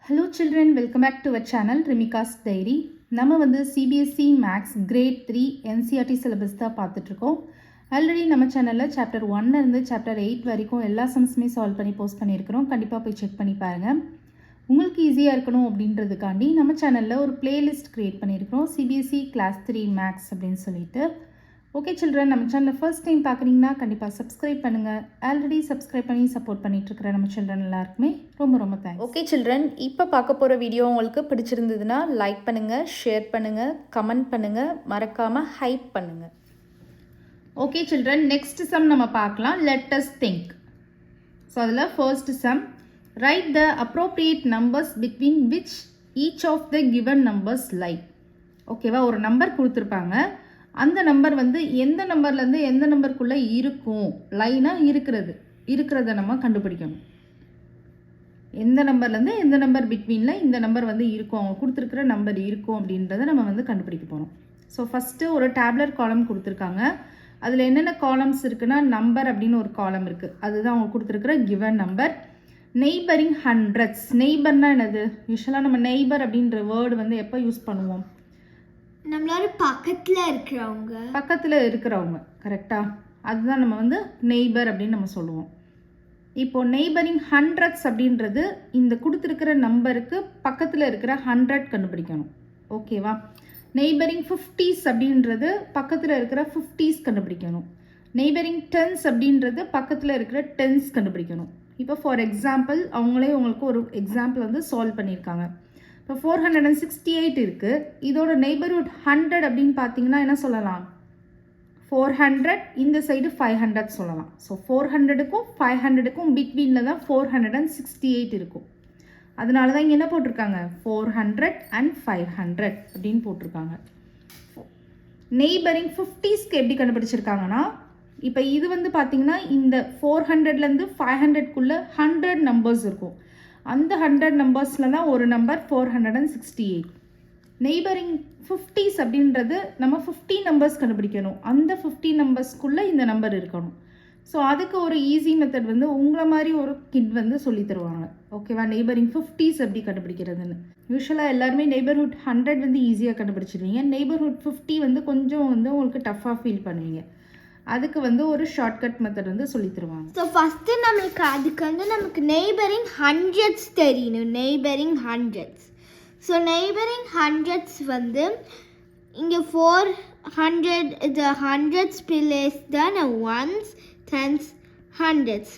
Hello children, welcome back to our channel Rimika's Diary. நம்ம வந்து CBSE Maths Grade 3 NCERT syllabus தான் பார்த்துட்டு இருக்கோம். ஆல்ரெடி நம்ம சேனலில் சாப்டர் 1 இருந்து சாப்டர் 8 வரைக்கும் எல்லா சம்ஸுமே சால்வ் பண்ணி போஸ்ட் பண்ணியிருக்கிறோம். கண்டிப்பாக போய் செக் பண்ணி பாருங்கள். உங்களுக்கு ஈஸியாக இருக்கணும் அப்படின்றதுக்காண்டி நம்ம சேனலில் ஒரு பிளேலிஸ்ட் க்ரியேட் பண்ணியிருக்கிறோம். CBSE Class 3 Maths அப்படின்னு சொல்லிட்டு. ஓகே சில்ட்ரன், நம்ம சேனலில் ஃபர்ஸ்ட் டைம் பார்க்குறீங்கன்னா கண்டிப்பாக சப்ஸ்கிரைப் பண்ணுங்கள். ஆல்ரெடி சப்ஸ்கிரைப் பண்ணி சப்போர்ட் பண்ணிகிட்ருக்கிற நம்ம சில்ட்ரன் எல்லாருக்குமே ரொம்ப தேங்க்ஸ். ஓகே சில்ட்ரன், இப்போ பார்க்க போகிற வீடியோ உங்களுக்கு பிடிச்சிருந்ததுன்னா லைக் பண்ணுங்கள், ஷேர் பண்ணுங்கள், கமெண்ட் பண்ணுங்கள், மறக்காமல் ஹைப் பண்ணுங்கள். ஓகே சில்ட்ரன், நெக்ஸ்ட் சம் நம்ம பார்க்கலாம். Let us think. ஸோ அதில் first sum, right the appropriate numbers between which each of the given numbers lie. ஓகேவா, ஒரு நம்பர் கொடுத்துருப்பாங்க. அந்த நம்பர் வந்து எந்த நம்பர்லேருந்து எந்த நம்பருக்குள்ளே இருக்கும், லைனாக இருக்கிறத நம்ம கண்டுபிடிக்கணும். எந்த நம்பர்லேருந்து எந்த நம்பர் பிட்வீனில் இந்த நம்பர் வந்து இருக்கும், அவங்க கொடுத்துருக்குற நம்பர் இருக்கும் அப்படின்றத நம்ம வந்து கண்டுபிடிக்க போகிறோம். ஸோ ஃபஸ்ட்டு ஒரு டேப்லர் காலம் கொடுத்துருக்காங்க. அதில் என்னென்ன காலம்ஸ் இருக்குன்னா, நம்பர் அப்படின்னு ஒரு காலம் இருக்குது, அதுதான் அவங்க கொடுத்துருக்குற கிவன் நம்பர். Neighboring hundreds. நெய்பர்னால் என்னது? யூஸ்வலாக நம்ம நெய்பர் அப்படின்ற வேர்டு வந்து எப்போ யூஸ் பண்ணுவோம்? நம்மளோட பக்கத்தில் இருக்கிறவங்க கரெக்டாக, அதுதான் நம்ம வந்து நெய்பர் அப்படின்னு நம்ம சொல்லுவோம். இப்போது நெய்பரிங் ஹண்ட்ரட்ஸ் அப்படின்றது இந்த கொடுத்துருக்கிற நம்பருக்கு பக்கத்தில் இருக்கிற 100 கண்டுபிடிக்கணும். ஓகேவா. நெய்பரிங் 50s அப்படின்றது பக்கத்தில் இருக்கிற 50s கண்டுபிடிக்கணும். நெய்பரிங் 10s அப்படின்றது பக்கத்தில் இருக்கிற 10s கண்டுபிடிக்கணும். இப்போ ஃபார் எக்ஸாம்பிள் அவங்களே உங்களுக்கு ஒரு எக்ஸாம்பிள் வந்து சால்வ் பண்ணியிருக்காங்க. இப்போ 468 இருக்குது. இதோட நெய்பர்ஹுட் 100 அப்படின்னு பார்த்தீங்கன்னா என்ன சொல்லலாம்? 400, இந்த சைடு 500 சொல்லலாம். ஸோ 400க்கும் 500க்கும் பிட்வீனில் தான் 468 இருக்கும். அதனால தான் இங்கே என்ன போட்டிருக்காங்க? 400 and 500 அப்படின்னு போட்டிருக்காங்க. நெய்பரிங் 50ஸ்க்கு எப்படி கண்டுபிடிச்சிருக்காங்கன்னா, இப்போ இது வந்து பார்த்தீங்கன்னா இந்த 400லேருந்து 500க்குள்ளே 100 நம்பர்ஸ் இருக்கும். அந்த 100 நம்பர்ஸில் தான் ஒரு நம்பர் 468. நெய்பரிங் 50s அப்படின்றது நம்ம 50 நம்பர்ஸ் கண்டுபிடிக்கணும். அந்த 50 நம்பர்ஸ்க்குள்ளே இந்த நம்பர் இருக்கணும். ஸோ அதுக்கு ஒரு ஈஸி மெத்தட் வந்து உங்களை மாதிரி ஒரு கிட் வந்து சொல்லி தருவாங்க. ஓகேவா, நெய்பரிங் 50s எப்படி கண்டுபிடிக்கிறதுன்னு. யூஸ்வலாக எல்லாருமே நெய்பர்ஹுட் 100 வந்து ஈஸியாக கண்டுபிடிச்சிடுவீங்க. நெய்பர்ஹுட் 50 வந்து கொஞ்சம் வந்து உங்களுக்கு டஃப்பாக ஃபீல் பண்ணுவீங்க. அதுக்கு வந்து ஒரு ஷார்ட்கட் மெத்தட் வந்து சொல்லி தருவாங்க. ஸோ ஃபஸ்ட்டு நமக்கு நெய்பரிங் ஹண்ட்ரட்ஸ் தெரியணும். Neighbouring hundreds. So neighbouring hundreds வந்து இங்கே 400 இது ஹண்ட்ரட்ஸ் பிளேஸ் தான் ones, tens, hundreds.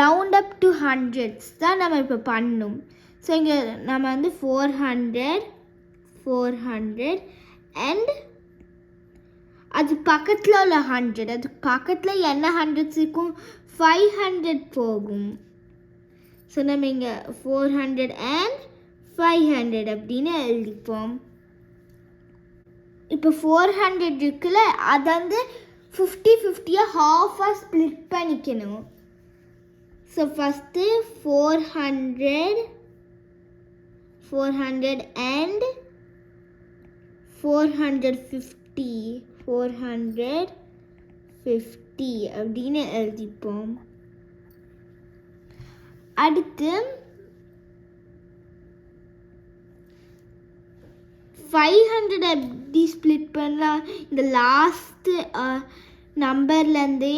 Round up to hundreds தான் நம்ம இப்போ பண்ணணும். ஸோ இங்கே நம்ம வந்து 400 அண்ட் அது பக்கத்தில் உள்ள 100, அது பக்கத்தில் என்ன ஹண்ட்ரட்ஸ் இருக்கும்? 500 போகும். ஸோ நம்ம இங்கே 400 and 500 அப்படின்னு எழுதிப்போம். இப்போ 400 இருக்குல்ல, அதை வந்து 50-50 ஹாஃபாக ஸ்ப்ளிட் பண்ணிக்கணும். ஸோ ஃபஸ்ட்டு 400 and 450 அப்படின்னு எழுதிப்போம். அடுத்து 500 எப்படி ஸ்ப்ளிட் பண்ணலாம்? இந்த லாஸ்ட்டு நம்பர்லேருந்தே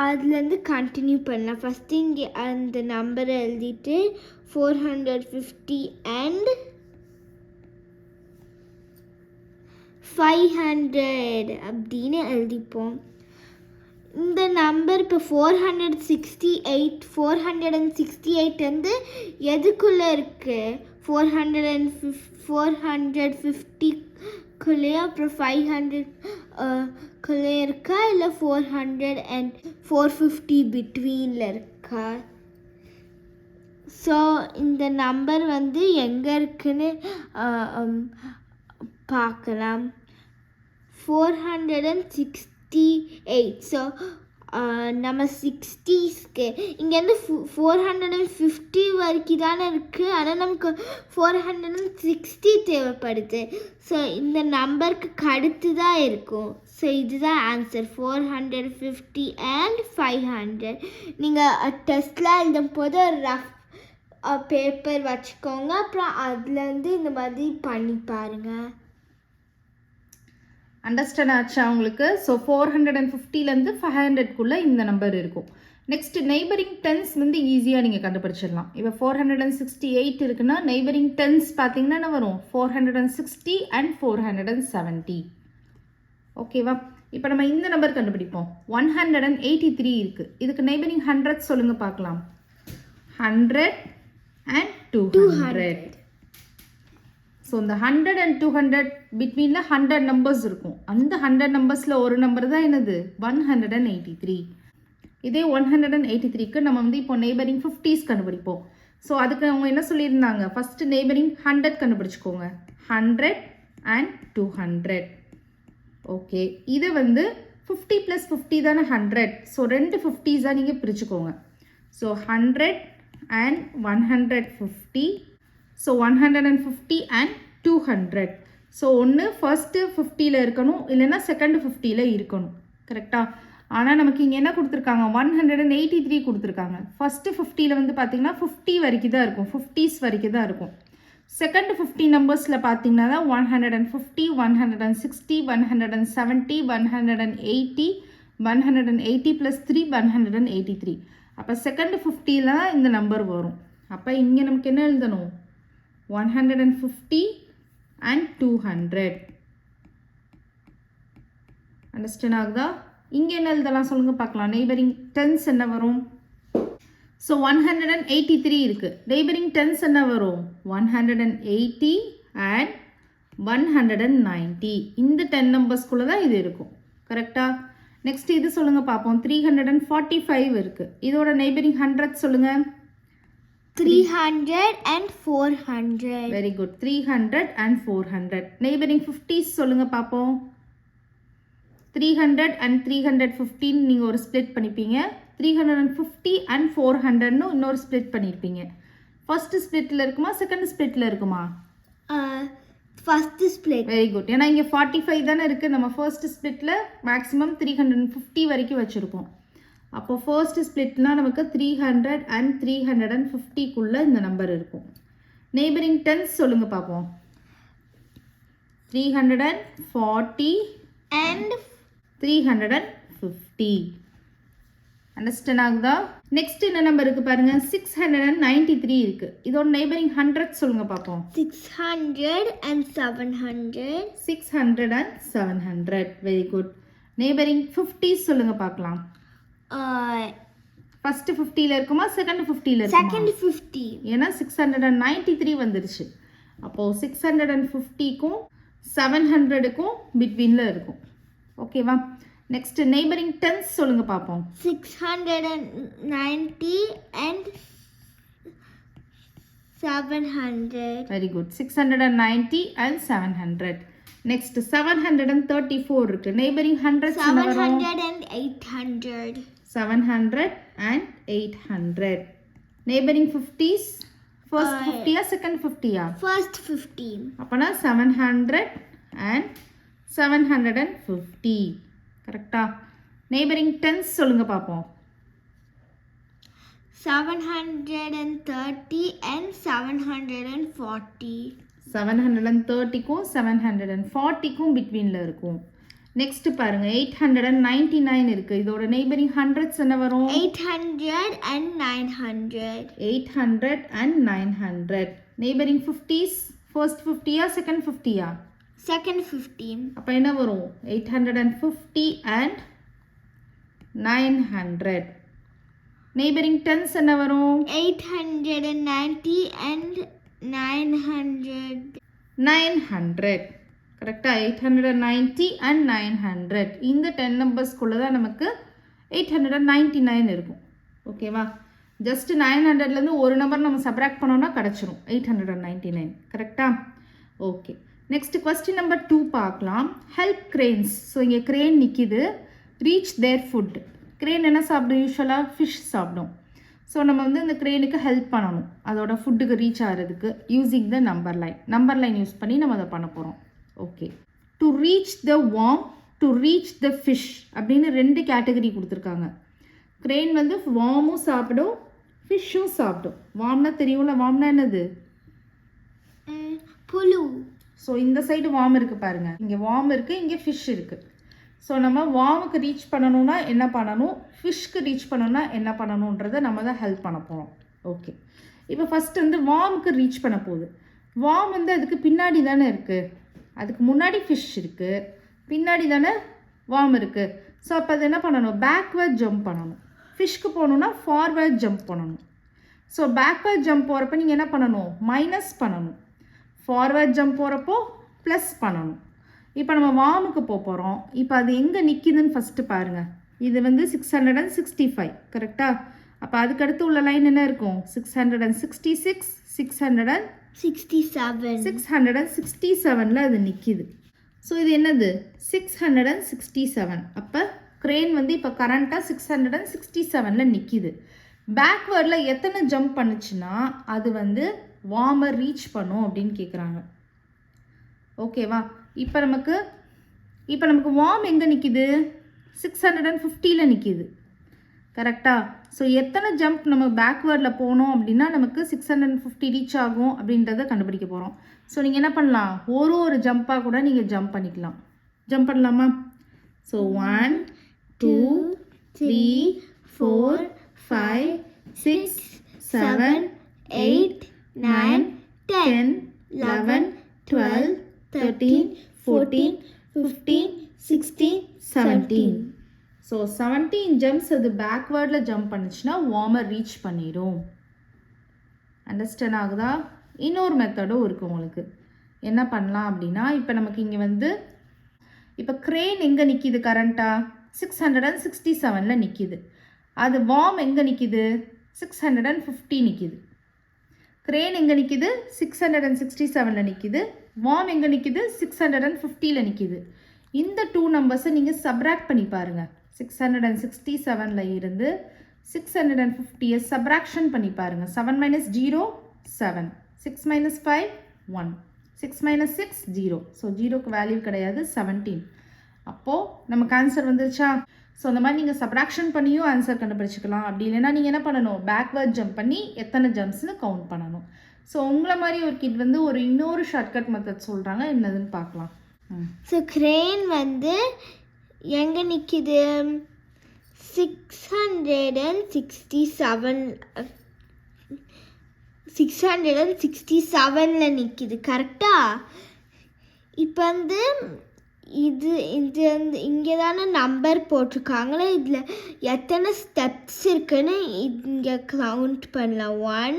அதுலேருந்து கண்டினியூ பண்ணலாம். ஃபஸ்ட்டு இங்கே அந்த நம்பரை எழுதிட்டு 450 and 500 அப்படின்னு எழுதிப்போம். இந்த நம்பர் இப்போ 468 வந்து எதுக்குள்ளே இருக்குது? 450க்குள்ளேயே, அப்புறம் 500க்குள்ளே இருக்கா, இல்லை 400 and 450 பிட்வீனில் இருக்கா? ஸோ இந்த நம்பர் வந்து எங்கே இருக்குன்னு பார்க்கலாம். 468. ஸோ நம்ம 60ஸ்க்கு இங்கேருந்து 450 வரைக்கும் தானே இருக்குது, ஆனால் நமக்கு 460 தேவைப்படுது. ஸோ இந்த நம்பருக்கு அடுத்து தான் இருக்கும். ஸோ இதுதான் ஆன்சர், 450 and 500. நீங்கள் டெஸ்ட்டில் எழுதும் போது ரஃப் பேப்பர் வச்சுக்கோங்க. அப்புறம் அதுலேருந்து இந்த மாதிரி பண்ணி பாருங்க. அண்டர்ஸ்டாண்ட் ஆச்சா உங்களுக்கு? ஸோ 450லேருந்து 500க்குள்ளே இந்த நம்பர் இருக்கும். நெக்ஸ்ட் நெய்பரிங் டென்ஸ் வந்து ஈஸியாக நீங்கள் கண்டுபிடிச்சிடலாம். இப்போ 468 இருக்குன்னா நெய்பரிங் டென்ஸ் பார்த்தீங்கன்னா என்ன வரும்? 460 அண்ட் 470. ஓகேவா? இப்போ நம்ம இந்த நம்பர் கண்டுபிடிப்போம். 183 இருக்குது. இதுக்கு நெய்பரிங் 100 சொல்லுங்கள் பார்க்கலாம். 100 and 200. ஸோ இந்த 100 and 200 பிட்வீனில் 100 நம்பர்ஸ் இருக்கும். அந்த 100 நம்பர்ஸில் ஒரு நம்பர் தான் என்னது? 183. இதே 183க்கு நம்ம வந்து இப்போ நெய்பரிங் 50s கண்டுபிடிப்போம். ஸோ அதுக்கு அவங்க என்ன சொல்லியிருந்தாங்க? First neighbouring 100 கண்டுபிடிச்சிக்கோங்க. 100 and 200. ஓகே, இதை வந்து 50 + 50 தானே 100. ஸோ 2 50ஸாக நீங்கள் பிரிச்சுக்கோங்க. So 100 and 150. So 150 and 200. So ஒன்று ஃபர்ஸ்ட்டு 50ல் இருக்கணும், இல்லைன்னா செகண்ட் 50ல் இருக்கணும். கரெக்டாக? ஆனால் நமக்கு இங்கே என்ன கொடுத்துருக்காங்க? 183 கொடுத்துருக்காங்க. ஃபஸ்ட்டு 50ல் வந்து பார்த்திங்கன்னா 50 வரைக்கும் தான் இருக்கும், 50s வரைக்கும் தான் இருக்கும். செகண்ட் 50 நம்பர்ஸில் பார்த்தீங்கன்னா தான் 150, 160, 170, 180, 180 + 3, 183. அப்போ செகண்ட் 50ல் தான் இந்த நம்பர் வரும். அப்போ இங்கே நமக்கு என்ன எழுதணும்? 150 and 200. அண்டர்ஸ்டாண்ட் ஆகுதா? இங்கே என்ன எழுதலாம் சொல்லுங்கள் பார்க்கலாம். நெய்பரிங் டென்ஸ் என்ன வரும்? ஸோ 183 இருக்குது. நெய்பரிங் டென்ஸ் என்ன வரும்? 180 and 190. இந்த 10 நம்பர்ஸ்குள்ளே தான் இது இருக்கும். கரெக்டாக? நெக்ஸ்ட் இது சொல்லுங்கள் பார்ப்போம். 345 இருக்குது. இதோட நெய்பரிங் 100 சொல்லுங்கள். 300 and 400. Very good. 300 and 400. Neighbouring 50s சொல்லுங்கள் பார்ப்போம். 300 and 315 நீங்கள் ஒரு ஸ்ப்ளிட் பண்ணிப்பீங்க. 350 and 400ன்னு இன்னொரு ஸ்ப்ளிட் பண்ணியிருப்பீங்க. ஃபர்ஸ்ட் ஸ்ப்ளிட்டில் இருக்குமா, செகண்ட் ஸ்ப்ளிட்டில் இருக்குமா? First split. Very good. ஏன்னா இங்கே 45 தானே இருக்குது. நம்ம ஃபர்ஸ்ட் ஸ்ப்ளிட்டில் மேக்ஸிமம் 350 வரைக்கும் வச்சுருப்போம். அப்போ ஃபர்ஸ்ட் ஸ்ப்ளிட்னால் நமக்கு 300 and 350க்குள்ளே இந்த நம்பர் இருக்கும். நெய்பரிங் டென்ஸ் சொல்லுங்கள் பார்ப்போம். 340 and 350. அண்டர்ஸ்டாண்ட் ஆகுதா? நெக்ஸ்ட் என்ன நம்பர் இருக்குது பாருங்கள். 693 இருக்குது. இதோட நெய்பரிங் 100 சொல்லுங்கள் பார்ப்போம். 600 and 700. 600 and 700. Very good. Neighbouring 50s சொல்லுங்கள் பார்க்கலாம். ஃபர்ஸ்ட் 50ல் இருக்குமா, செகண்ட் 50ல் இருக்குமா? செகண்ட் 50. ஏன்னா 693 வந்துருச்சு. அப்போது 650க்கும் 700க்கும் பிட்வீனில் இருக்கும். ஓகேவா? நெக்ஸ்ட் நெய்பரிங் டென்ஸ் சொல்லுங்க பார்ப்போம். 690 and 700. Very good. 690 and 700. Next 734 இருக்கு. Neighboring 100 700 and 800. 700 and 800. Neighboring 50s first 50யா செகண்ட் 50யா? First 50. அப்பனா 700 and 750. கரெக்டா? நெய்பரிங் டென்ஸ் சொல்லுங்க பார்ப்போம். 730 and 740. 730க்கும் 740க்கும் பிட்வீனில் இருக்கும். நெக்ஸ்ட் பாருங்க 899 இருக்கு. இதோட நெய்பரிங் 100s என்ன வரும்? 800 and 900. 800 and 900. Neighboring 50s first 50யா செகண்ட் 50யா? Second 50. அப்போ என்ன வரும்? 850 and 900. நெய்பரிங் டென்ஸ் என்ன வரும்? 890 and 900. 900. கரெக்டாக? 890 and 900. இந்த 10 நம்பர்ஸ்குள்ளே தான் நமக்கு 899 இருக்கும். ஓகேவா? ஜஸ்ட் 900லேருந்து ஒரு நம்பர் நம்ம சப்ராக்ட் பண்ணோன்னா கிடச்சிரும் 899. கரெக்டாக? ஓகே. நெக்ஸ்ட் கொஸ்டின் நம்பர் 2 பார்க்கலாம். Help cranes. ஸோ இங்கே கிரேன் நிற்கிது. ரீச் தேர் ஃபுட். கிரேன் என்ன சாப்பிடும்? யூஸ்வலாக ஃபிஷ் சாப்பிடும். ஸோ நம்ம வந்து இந்த கிரேனுக்கு ஹெல்ப் பண்ணணும் அதோட ஃபுட்டுக்கு ரீச் ஆகிறதுக்கு using the number line use பண்ணி நம்ம அதை பண்ண போகிறோம். Okay. To reach the warm, to reach the fish அப்படின்னு 2 கேட்டகரி கொடுத்துருக்காங்க. கிரெயின் வந்து வார்மும் சாப்பிடும், ஃபிஷ்ஷும் சாப்பிடும். வாம்னா தெரியும்ல, வாம்னா என்னது? புழு. ஸோ இந்த சைடு வார்ம் இருக்குது பாருங்கள், இங்கே வார்ம் இருக்குது, இங்கே ஃபிஷ் இருக்குது. ஸோ நம்ம வார்முக்கு ரீச் பண்ணணும்னா என்ன பண்ணணும், ஃபிஷ்க்கு ரீச் பண்ணணும்னா என்ன பண்ணணுன்றதை நம்ம தான் ஹெல்ப் பண்ண போகிறோம். ஓகே, இப்போ ஃபஸ்ட்டு வந்து வார்முக்கு ரீச் பண்ண போகுது. வார்ம் வந்து அதுக்கு பின்னாடி தானே இருக்குது, அதுக்கு முன்னாடி ஃபிஷ் இருக்குது, பின்னாடி தானே வார்ம் இருக்குது. ஸோ அப்போ அது என்ன பண்ணணும், பேக்வேர்ட் ஜம்ப் பண்ணணும். ஃபிஷ்க்கு போகணுன்னா ஃபார்வேர்ட் ஜம்ப் பண்ணணும். ஸோ பேக்வேர்ட் ஜம்ப் போகிறப்ப நீங்கள் என்ன பண்ணணும், மைனஸ் பண்ணணும். ஃபார்வேர்ட் ஜம்ப் போகிறப்போ ப்ளஸ் பண்ணணும். இப்போ நம்ம வார்முக்கு போகிறோம். இப்போ அது எங்கே நிற்கிதுன்னு ஃபஸ்ட்டு பாருங்கள். இது வந்து 665 கரெக்டாக? அப்போ அதுக்கடுத்து உள்ள லைன் என்ன இருக்கும், 666, 667 அது நிற்கிது. ஸோ இது என்னது, 667. அப்போ க்ரேன் வந்து இப்போ கரண்ட்டாக 667 நிற்கிது. பேக்வேர்டில் எத்தனை ஜம்ப் பண்ணுச்சுன்னா அது வந்து வார்மை ரீச் பண்ணும் அப்படின்னு கேட்குறாங்க. ஓகேவா? இப்போ நமக்கு வார்ம் எங்கே நிற்கிது, 650 நிற்கிது கரெக்டாக? ஸோ எத்தனை ஜம்ப் நம்ம பேக்வேர்டில் போனோம் அப்படின்னா நமக்கு 650 ரீச் ஆகும் அப்படின்றத கண்டுபிடிக்க போகிறோம். ஸோ நீங்கள் என்ன பண்ணலாம், ஒரு ஜம்ப்பாக கூட நீங்கள் ஜம்ப் பண்ணிக்கலாம். ஜம்ப் பண்ணலாமா? ஸோ 1 2 3 4 5 6 7 8 9 10 11 12 13 14 15 16 17. ஸோ 17 ஜம்ப்ஸ் அது பேக்வேர்டில் ஜம்ப் பண்ணுச்சுன்னா வார்மை ரீச் பண்ணிடும். அண்டர்ஸ்டாண்ட் ஆகுதா? இன்னொரு மெத்தடும் இருக்குது உங்களுக்கு. என்ன பண்ணலாம் அப்படின்னா, இப்போ நமக்கு இங்கே வந்து இப்போ க்ரேன் எங்கே நிற்கிது கரண்ட்டாக, 667 நிற்கிது. அது வார்ம் எங்கே நிற்கிது, 650 நிற்கிது. க்ரேன் எங்கே நிற்கிது, 667 நிற்கிது. வார்ம் எங்கே நிற்கிது, 650 நிற்கிது. இந்த 2 நம்பர்ஸை நீங்கள் சப்ராக்ட் பண்ணி பாருங்கள். 667 இருந்து 650 சப்ராக்ஷன் பண்ணி பாருங்கள். 7 - 0 7, 6 - 5 1, 6 - 6 0. ஸோ 0க்கு வேல்யூ கிடையாது, 17. அப்போது நமக்கு ஆன்சர் வந்துருச்சா? ஸோ அந்த மாதிரி நீங்கள் சப்ராக்ஷன் பண்ணியும் ஆன்சர் கண்டுபிடிச்சிக்கலாம். அப்படி இல்லைன்னா நீங்கள் என்ன பண்ணணும், பேக்வேர்ட் ஜம்ப் பண்ணி எத்தனை ஜம்ப்ஸ்னு கவுண்ட் பண்ணணும். ஸோ உங்களை மாதிரி ஒரு கிட் வந்து இன்னொரு ஷார்ட்கட் மெத்தட் சொல்கிறாங்க, என்னதுன்னு பார்க்கலாம். ஸோ க்ரேன் வந்து எங்கே நிற்கிது, 667 நிற்கிது கரெக்டா? இப்போ வந்து இது இங்கே தானே நம்பர் போட்டிருக்காங்களே, இதில் எத்தனை ஸ்டெப்ஸ் இருக்குன்னு இங்கே கவுண்ட் பண்ணலாம். 1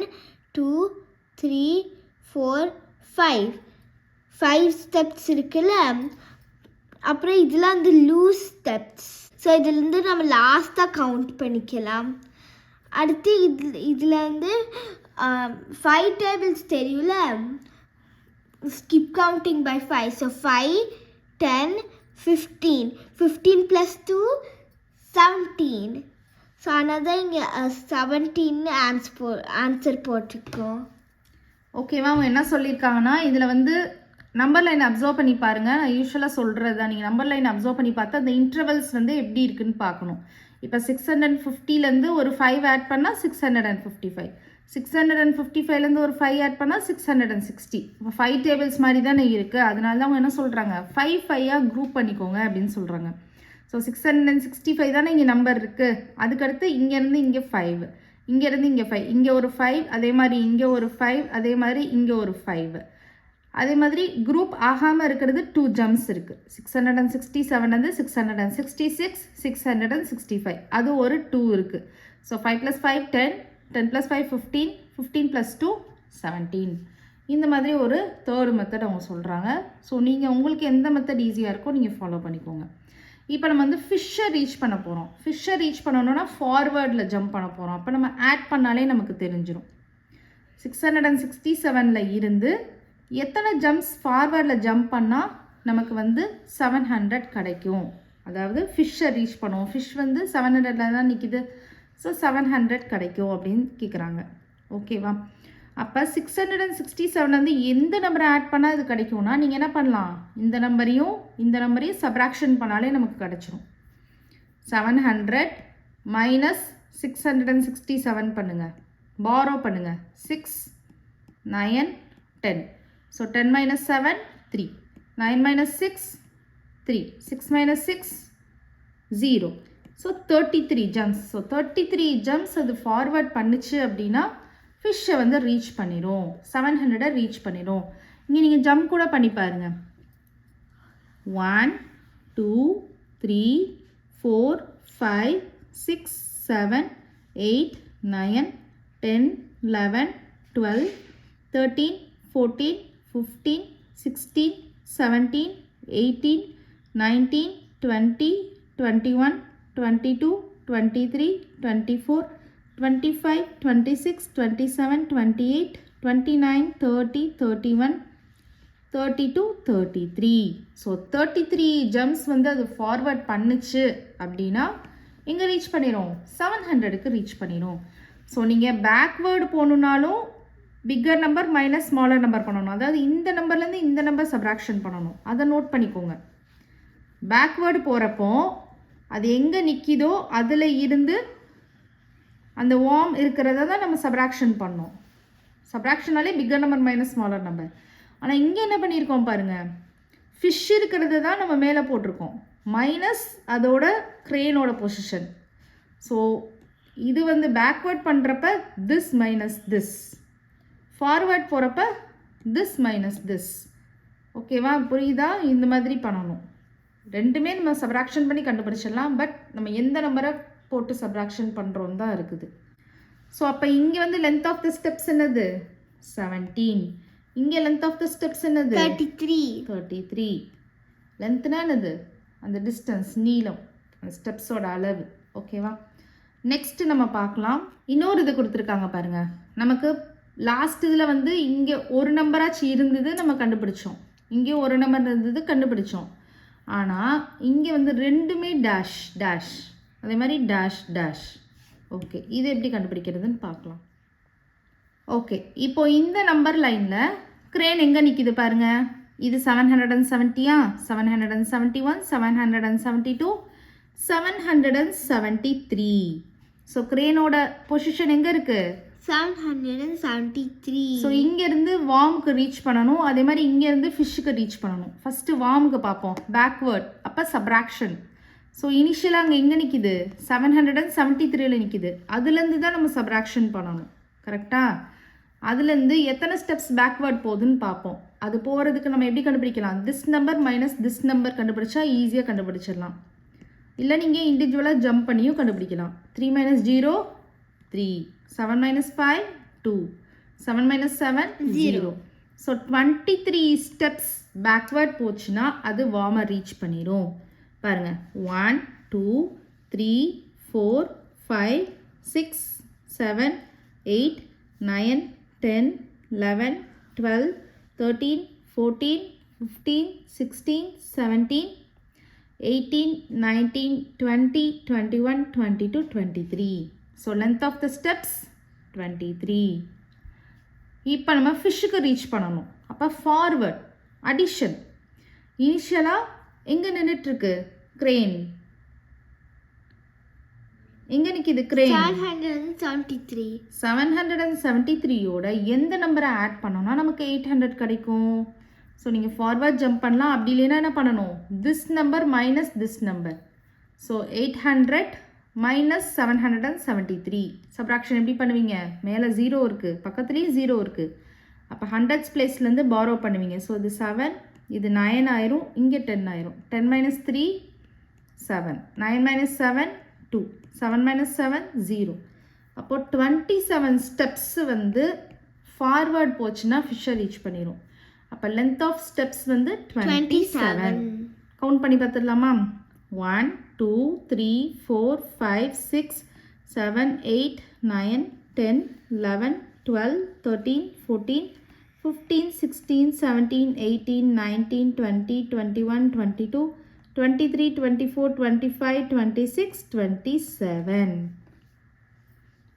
2 3 4 5 ஸ்டெப்ஸ் இருக்குல்ல. அப்புறம் இதில் வந்து லூஸ் ஸ்டெப்ஸ். ஸோ இதுலேருந்து நம்ம லாஸ்ட்டாக கவுண்ட் பண்ணிக்கலாம். அடுத்து இதில் வந்து 5 டேபிள்ஸ் தெரியும்ல, skip counting by 5. So 5 10 15 15 plus 2 17. So another இங்கே 17 ஆன்சர் போட்டிருக்கோம். ஓகேவா? அவங்க என்ன சொல்லியிருக்காங்கன்னா, இதில் வந்து நம்பர் லைன் அப்சர்வ் பண்ணி பாருங்கள். நான் யூஸ்வலாக சொல்கிறது தான், நீங்கள் நம்பர் லைன் அப்சர்வ் பண்ணி பார்த்தா அந்த இன்டர்வல்ஸ் வந்து எப்படி இருக்குன்னு பார்க்கணும். இப்போ 650லேருந்து ஒரு 5 ஆட் பண்ணால் 655, 655லேருந்து ஒரு 5 ஆட் பண்ணால் 660. இப்போ 5 டேபிள்ஸ் மாதிரி தானே இருக்குது. அதனால தான் அவங்க என்ன சொல்கிறாங்க, 5 குரூப் பண்ணிக்கோங்க அப்படின்னு சொல்கிறாங்க. ஸோ 665 தானே இங்கே நம்பர் இருக்குது. அதுக்கடுத்து இங்கேருந்து இங்கே 5, இங்கேருந்து இங்கே 5, இங்கே ஒரு 5, அதே மாதிரி இங்கே ஒரு 5, அதே மாதிரி இங்கே ஒரு 5. அதே மாதிரி குரூப் ஆகாமல் இருக்கிறது 2 ஜம்ப்ஸ் இருக்குது. 667 வந்து 666, 665 அது ஒரு 2 இருக்குது. ஸோ 5 + 5 10, 10 + 5 15, 15 + 2 17. இந்த மாதிரி ஒரு தேர்டு மெத்தட் அவங்க சொல்கிறாங்க. ஸோ நீங்கள் உங்களுக்கு எந்த மெத்தட் ஈஸியாக இருக்கோ நீங்கள் ஃபாலோ பண்ணிக்கோங்க. இப்போ நம்ம வந்து ஃபிஷ்ஷை ரீச் பண்ண போகிறோம். ஃபிஷ்ஷை ரீச் பண்ணணுன்னா ஃபார்வேர்டில் ஜம்ப் பண்ண போகிறோம். அப்போ நம்ம ஆட் பண்ணாலே நமக்கு தெரிஞ்சிடும். 667 இருந்து எத்தனை ஜம்ப்ஸ் ஃபார்வேர்டில் ஜம்ப் பண்ணால் நமக்கு வந்து 700 கிடைக்கும். அதாவது ஃபிஷ்ஷை ரீச் பண்ணுவோம். ஃபிஷ் வந்து 700 தான் நிற்கிது. ஸோ 700 கிடைக்கும் அப்படின்னு கேட்குறாங்க. ஓகேவா? அப்போ 667 வந்து எந்த நம்பரை ஆட் பண்ணால் இது கிடைக்கும்னா, நீங்கள் என்ன பண்ணலாம், இந்த நம்பரையும் சப்ராக்ஷன் பண்ணாலே நமக்கு கிடச்சிரும். 700 - 667 பண்ணுங்கள். borrow பண்ணுங்க 6 9 10 so 10 minus 7 3 9 minus 6 3 6 minus 6 0 so 33 jumps so 33 jumps அது forward பண்ணுச்சு அப்படின்னா fish வந்து reach பண்ணிரும் 700 reach பண்ணிரும் இங்க நீங்க jump கூட பண்ணி பாருங்க 1 2 3 4 5 6 7 8 9 10 11 12 13 14 15 16 17 18 19 20 21 22 23 24 25 26 27 28 29 30 31 32 33 ஸோ 33 ஜம்ப்ஸ் வந்து அது ஃபார்வர்ட் பண்ணுச்சு அப்படின்னா எங்கே ரீச் பண்ணிடும் 700க்கு ரீச் பண்ணிடும் ஸோ நீங்கள் பேக்வேர்டு போகணுன்னாலும் bigger number minus smaller number பண்ணணும் அதாவது இந்த நம்பர்லேருந்து இந்த நம்பர் சப்ராக்ஷன் பண்ணணும் அதை நோட் பண்ணிக்கோங்க பேக்வேர்டு போகிறப்போ அது எங்கே நிற்கிதோ அதில் இருந்து அந்த வார்ம் இருக்கிறத தான் நம்ம சப்ராக்ஷன் பண்ணோம் சப்ராக்ஷனாலே bigger number minus smaller number ஆனால் இங்கே என்ன பண்ணியிருக்கோம் பாருங்கள் ஃபிஷ் இருக்கிறது தான் நம்ம மேலே போட்டிருக்கோம் மைனஸ் அதோட க்ரேனோட பொசிஷன் ஸோ இது வந்து பேக்வேர்ட் பண்ணுறப்ப திஸ் மைனஸ் திஸ் ஃபார்வர்ட் போகிறப்ப திஸ் மைனஸ் திஸ் ஓகேவா புரியுதா இந்த மாதிரி பண்ணணும் ரெண்டுமே நம்ம சப்ராக்ஷன் பண்ணி கண்டுபிடிச்சிடலாம் பட் நம்ம எந்த நம்பரை போட்டு சப்ராக்ஷன் பண்ணுறோம் தான் இருக்குது ஸோ அப்போ இங்கே வந்து லென்த் ஆஃப் த ஸ்டெப்ஸ் என்னது 17 இங்கே லென்த் ஆஃப் த ஸ்டெப்ஸ் என்னது 33 லென்த்னா என்னது அந்த டிஸ்டன்ஸ் நீளம் அந்த ஸ்டெப்ஸோட அளவு ஓகேவா நெக்ஸ்ட் நம்ம பார்க்கலாம் இன்னொரு இது கொடுத்துருக்காங்க பாருங்கள் நமக்கு லாஸ்ட் இதில் வந்து இங்கே ஒரு நம்பராச்சு இருந்தது நம்ம கண்டுபிடிச்சோம் இங்கே ஒரு நம்பர் இருந்தது கண்டுபிடிச்சோம் ஆனால் இங்கே வந்து ரெண்டுமே டேஷ் டேஷ் அதே மாதிரி டேஷ் டேஷ் ஓகே இது எப்படி கண்டுபிடிக்கிறதுன்னு பார்க்கலாம் ஓகே இப்போ இந்த நம்பர் லைனில் க்ரேன் எங்கே நிற்கிது பாருங்கள் இது 770 771 772 773 ஸோ க்ரேனோட பொசிஷன் எங்கே இருக்குது 773 ஸோ இங்கேருந்து வார்முக்கு ரீச் பண்ணணும் அதே மாதிரி இங்கேருந்து ஃபிஷ்ஷுக்கு ரீச் பண்ணணும் ஃபஸ்ட்டு வார்முக்கு பார்ப்போம் பேக்வேர்ட் அப்போ சப்ராக்ஷன் ஸோ இனிஷியலாக அங்கே எங்கே நிற்கிது 773ல் நிற்கிது அதுலேருந்து தான் நம்ம சப்ராக்ஷன் பண்ணணும் கரெக்டாக அதுலேருந்து எத்தனை ஸ்டெப்ஸ் பேக்வேர்ட் போகுதுன்னு பார்ப்போம் அது போகிறதுக்கு நம்ம எப்படி கண்டுபிடிக்கலாம் this number minus this number கண்டுபிடிச்சா ஈஸியாக கண்டுபிடிச்சிடலாம் இல்லை நீங்கள் இண்டிவிஜுவலாக ஜம்ப் பண்ணியும் கண்டுபிடிக்கலாம் 3 minus 0 3 7 minus 5 2 7 minus 7 0 so 23 steps backward போச்சுன்னா அது வார்மை ரீச் பண்ணிரும் பாருங்க 1 2 3 4 5 6 7 8 9 10 11 12 13 14 15 16 17 18 19 20 21 22 23 so length of the steps 23 இப்போ நம்ம ஃபிஷ்ஷுக்கு ரீச் பண்ணணும் அப்போ ஃபார்வர்ட் அடிஷன் இனிஷியலாக எங்கே நின்றுட்டுருக்கு க்ரேன் எங்கே நிற்கிது க்ரேன் 773யோட எந்த நம்பரை ஆட் பண்ணோம்னா நமக்கு 800 கிடைக்கும் ஸோ நீங்கள் ஃபார்வர்ட் ஜம்ப் பண்ணலாம் அப்படி இல்லைன்னா என்ன பண்ணணும் this number minus this number so 800 minus 773 subtraction எப்படி பண்ணுவீங்க மேலே 0 இருக்குது பக்கத்துலேயும் 0 இருக்குது அப்போ ஹண்ட்ரட்ஸ் பிளேஸ்லேருந்து பாரோ பண்ணுவீங்க ஸோ இது 7 இது 9 ஆயிரும் இங்கே 10 ஆயிரும் 10 மைனஸ் 3 7 9 மைனஸ் 7 2 7 மைனஸ் 7 0 அப்போது 27 ஸ்டெப்ஸ் வந்து ஃபார்வர்ட் போச்சுன்னா ஃபிஷ்ஷை ரீச் பண்ணிடும் அப்போ லென்த் ஆஃப் ஸ்டெப்ஸ் வந்து 27 கவுண்ட் பண்ணி பார்த்துடலாமா 1 2 3 4 5 6 7 8 9 10 11 12 13 14 15 16 17 18 19 20 21 22 23 24 25 26 27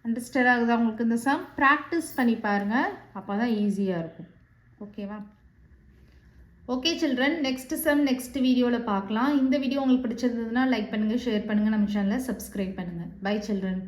அண்டர்ஸ்டாண்ட் ஆகுதா உங்களுக்கு இந்த சம் ப்ராக்டிஸ் பண்ணி பாருங்கள் அப்போ தான் ஈஸியாக இருக்கும் ஓகேவா okay children next sum next வீடியோவில் பார்க்கலாம் இந்த வீடியோ உங்களுக்கு பிடிச்சிருந்ததுன்னா லைக் பண்ணுங்கள் ஷேர் பண்ணுங்கள் நம்ம சேனலை சப்ஸ்கிரைப் பண்ணுங்கள் பை சில்ட்ரன்